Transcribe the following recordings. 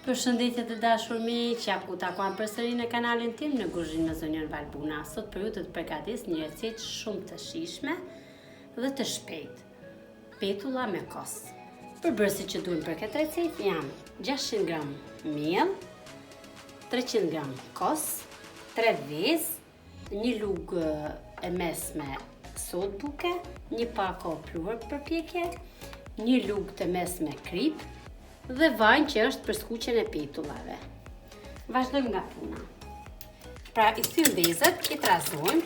Përshëndetje të dashur miq, ja ku takuam përsëri në kanalin tim në kuzhinë me zonjën Valbuna. Sot për ju të përgatis një recetë shumë të shijshme dhe të shpejtë. Petulla me kos. Përbërësit që duhen për këtë recetë janë 600 gram miell, 300 gram kos, 3 vezë, një lugë e mesme sodë buke, një pako pluhur për pjekje, një lugë të mesme krip, dhe vaj që është për skuqen e petullave. Vazhdojmë nga puna. Pra, i thym vezët, i trazojmë.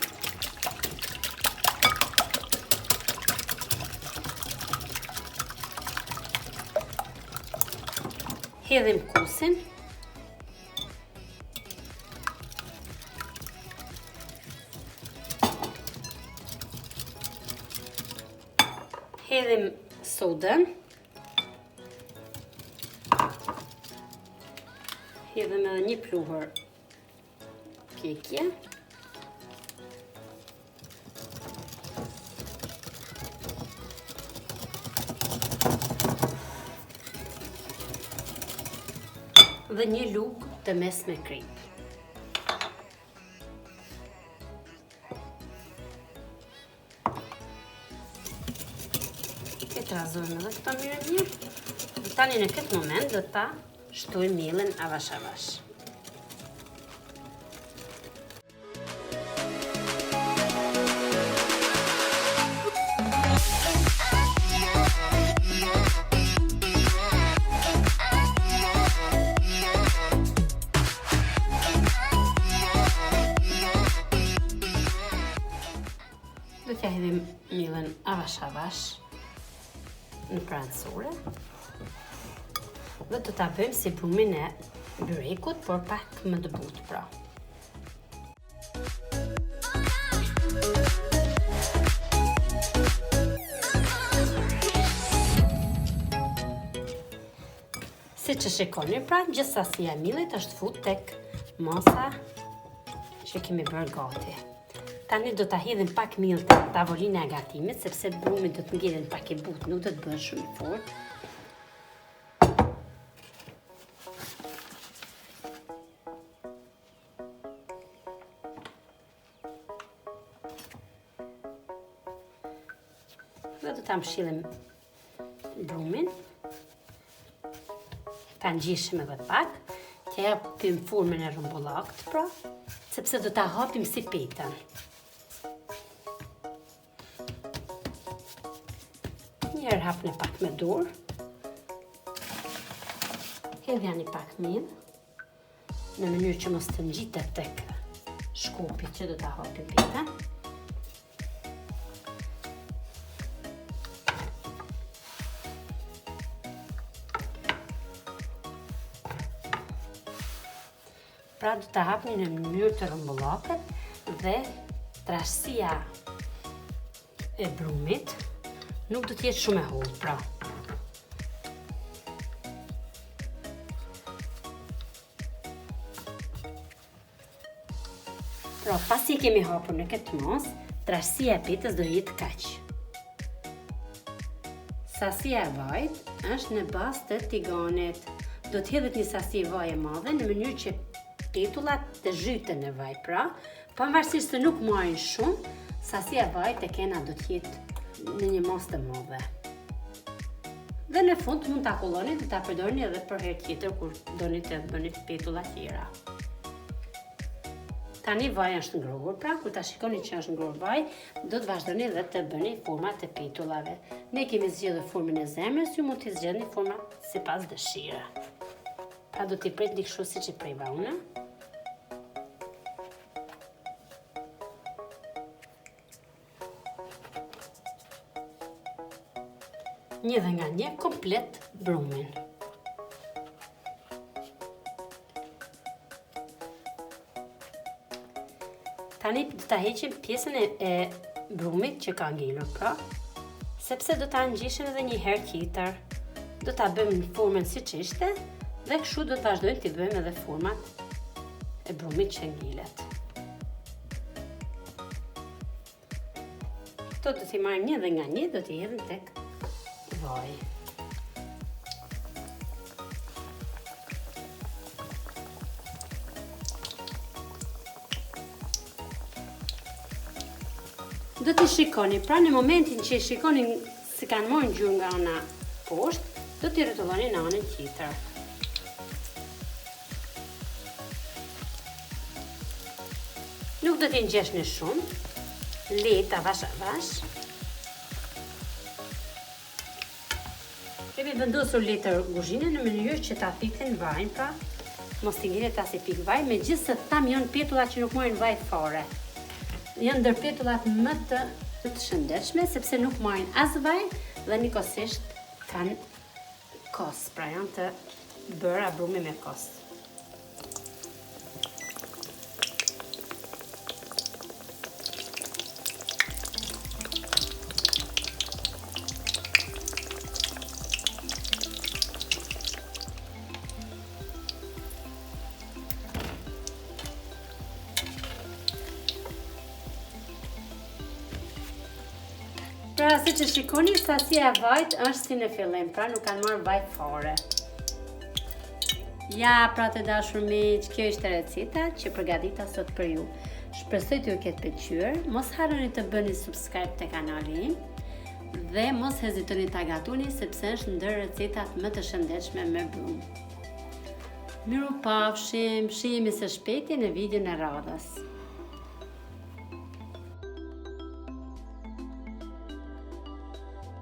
Hedhim kosin. Hedhim sodën. Hedhim edhe një pluhur pjekje. Dhe një lugë të mesme krip. E trazojmë edhe këto mirë. Dhe tani në këtë moment do ta shtoj mielin avash avash. Do t'ja hedhim mielin avash avash në pranësore. Dhe të ta bëjmë si brumin e byrekut, por pak më të butë pra. Si që shikoni pra, gjithësasia e miellit është fut tek masa që kemi bërë gati. Tani do ta hedhim pak miell tek tavolina e gatimit, sepse brumi do të ngelen pak i butë, nuk do të bëhet shumë i fortë. Dhe do ta mshillim brumin. Ta ngjishim edhe pak, të japim formën e rrumbullakt, pra, sepse do ta hapim si petën. Njëherë hapni pak me dorë. Hedhja një pak miell, në mënyrë që mos të ngjitet tek shkopi që do ta hapim petën. Pra do ta hapni në mënyrë të rrumbullakët dhe trashësia e brumit nuk do të jetë shumë e hollë, pra. Pra, pasi kemi hapur në këtë mos, trashësia e petës do jetë kaq. Sasia e vajit është në bazë të tiganit. Do të hedhet një sasi vaje madhe në mënyrë që petullat të zhyten në vaj, pra, pavarësisht se nuk marrin shumë, sasia e vajit e kena do të jetë në një mos të madhe. Dhe në fund mund ta kolloni dhe ta përdorni edhe për herë tjetër kur doni të bëni petulla tjera. Tani vaji është ngrohur, pra kur ta shikoni që është ngrohur vaji, do të vazhdoni edhe të bëni format e petullave. Ne kemi zgjedhur formën e zemrës, ju mund t'i zgjedhni format sipas dëshirës. Pra do t'i pritni kështu siç e preva unë. Një dhe nga një komplet brumin. Tani do ta heqim pjesën e brumit që ka ngelur, pra, sepse do ta ngjishim edhe një herë tjetër. Do ta bëjmë në formën siç ishte dhe kështu do të vazhdojmë të bëjmë edhe format e brumit që ngelet. Këto do t'i marrim një dhe nga një, do t'i hedhim tek vaj. Do t'i shikoni, pra në momentin që i shikoni se kanë marrë ngjyrë nga ana poshtë, do t'i rrotulloni në anën tjetër. Nuk do t'i ngjeshni shumë, lehtë avash avash. Kemi vendosur letër kuzhine në mënyrë që ta thithin vajin, pra mos t'i ngjiret as i pik vaj, megjithëse tham janë petullat që nuk marrin vaj fare. Janë ndër petullat më të shëndetshme sepse nuk marrin as vaj dhe njëkohësisht kanë kos, pra janë të bërë abrumi me kos. Pra, si që shikoni, sasia e vajt është si në fillim, pra nuk kanë marrë vaj fare. Ja, pra të dashur miq, kjo ishte receta që përgatita sot për ju. Shpresoj t'ju ketë pëlqyer, mos harroni të bëni subscribe te kanali im dhe mos hezitoni ta gatuni sepse është ndër recetat më të shëndetshme me brumë. Mirupafshim, shihemi së shpejti në videon e radhës.